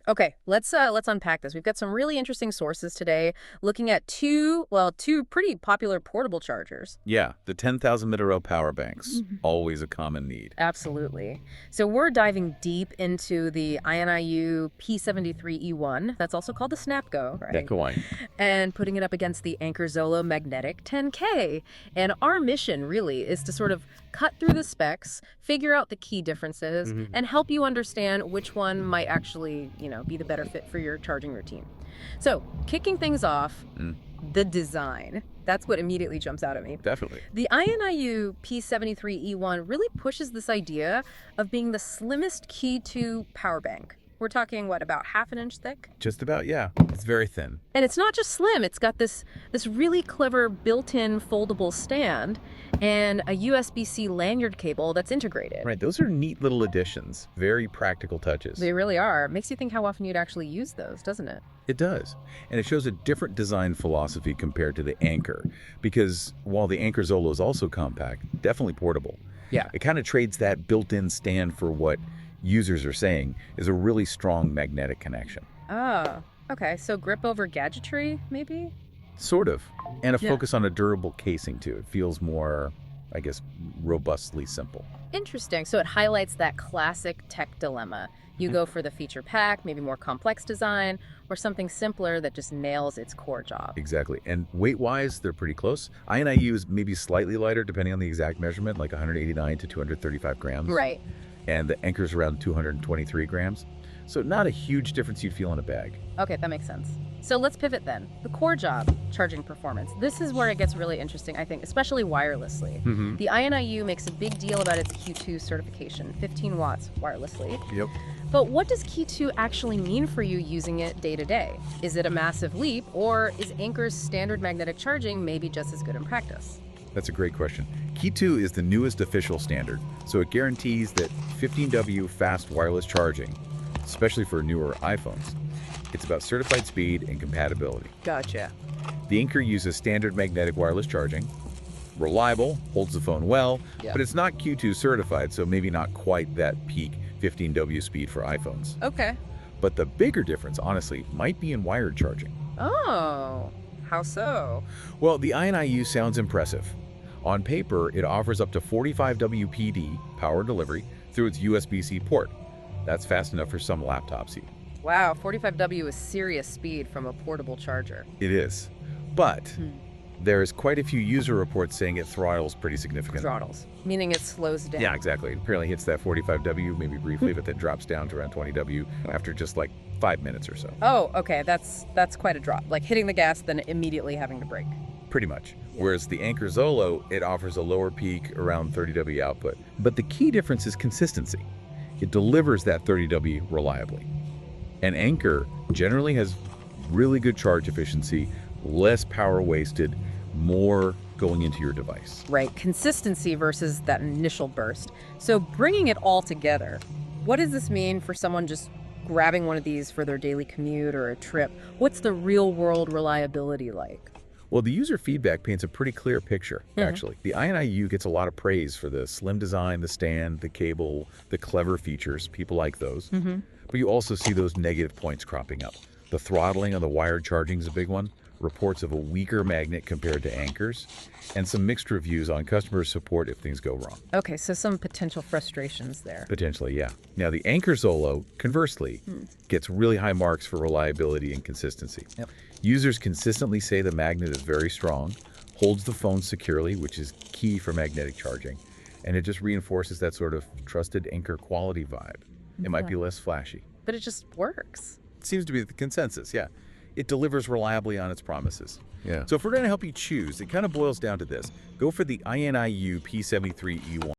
Okay, let's unpack this. We've got some really interesting sources today looking at two pretty popular portable chargers. Yeah, the 10,000 mAh power banks, Mhm. always a common need. Absolutely. So we're diving deep into the INIU P73-E1, that's also called the SnapGo, right? Echoing. And putting it up against the Anker Zolo Magnetic 10K. And our mission really is to sort of cut through the specs, figure out the key differences, and help you understand which one might actually, be the better fit for your charging routine. So, kicking things off, the design. That's what immediately jumps out at me. Definitely. The INIU P73-E1 really pushes this idea of being the slimmest key to power bank. We're talking, about half an inch thick? Just about, yeah. It's very thin. And it's not just slim, it's got this really clever built-in foldable stand and a USB-C lanyard cable that's integrated. Right, those are neat little additions. Very practical touches. They really are. Makes you think how often you'd actually use those, doesn't it? It does. And it shows a different design philosophy compared to the Anker. Because while the Anker Zolo is also compact, definitely portable. Yeah. It kind of trades that built-in stand for what users are saying is a really strong magnetic connection. Oh, okay. So grip over gadgetry, maybe? Sort of. And a Yeah. focus on a durable casing, too. It feels more, I guess, robustly simple. Interesting. So it highlights that classic tech dilemma. You go for the feature pack, maybe more complex design, or something simpler that just nails its core job. Exactly. And weight-wise, they're pretty close. INIU is maybe slightly lighter, depending on the exact measurement, like 189 to 235 grams. Right. And the Anker's around 223 grams. So not a huge difference you'd feel in a bag. Okay, that makes sense. So let's pivot then. The core job, charging performance. This is where it gets really interesting, I think, especially wirelessly. The INIU makes a big deal about its Q2 certification, 15 watts wirelessly. Yep. But what does Q2 actually mean for you using it day to day? Is it a massive leap, or is Anker's standard magnetic charging maybe just as good in practice? That's a great question. Key2 is the newest official standard, so it guarantees that 15W fast wireless charging, especially for newer iPhones. It's about certified speed and compatibility. Gotcha. The Anker uses standard magnetic wireless charging. Reliable, holds the phone well, Yeah. but it's not Q2 certified, so maybe not quite that peak 15W speed for iPhones. Okay. But the bigger difference, honestly, might be in wired charging. Oh, how so? Well, the INIU sounds impressive. On paper, it offers up to 45W PD power delivery through its USB-C port. That's fast enough for some laptops even. Wow, 45W is serious speed from a portable charger. It is. But there's quite a few user reports saying it throttles pretty significantly. Throttles, meaning it slows down. Yeah, exactly. It apparently hits that 45W maybe briefly, but then drops down to around 20W after just like 5 minutes or so. Oh, okay, that's quite a drop. Like hitting the gas, then immediately having to brake. Pretty much. Whereas the Anker Zolo, it offers a lower peak around 30W output. But the key difference is consistency. It delivers that 30W reliably. And Anker generally has really good charge efficiency, less power wasted, more going into your device. Right, consistency versus that initial burst. So bringing it all together, what does this mean for someone just grabbing one of these for their daily commute or a trip? What's the real-world reliability like? Well, the user feedback paints a pretty clear picture, actually. The INIU gets a lot of praise for the slim design, the stand, the cable, the clever features. People like those. But you also see those negative points cropping up. The throttling on the wired charging is a big one. Reports of a weaker magnet compared to Anker's, and some mixed reviews on customer support if things go wrong. Okay, so some potential frustrations there. Potentially, yeah. Now, the Anker Zolo, conversely, gets really high marks for reliability and consistency. Yep. Users consistently say the magnet is very strong, holds the phone securely, which is key for magnetic charging, and it just reinforces that sort of trusted Anker quality vibe. It might be less flashy. But it just works. It seems to be the consensus, yeah. It delivers reliably on its promises. Yeah. So if we're going to help you choose, it kind of boils down to this. Go for the INIU P73-E1.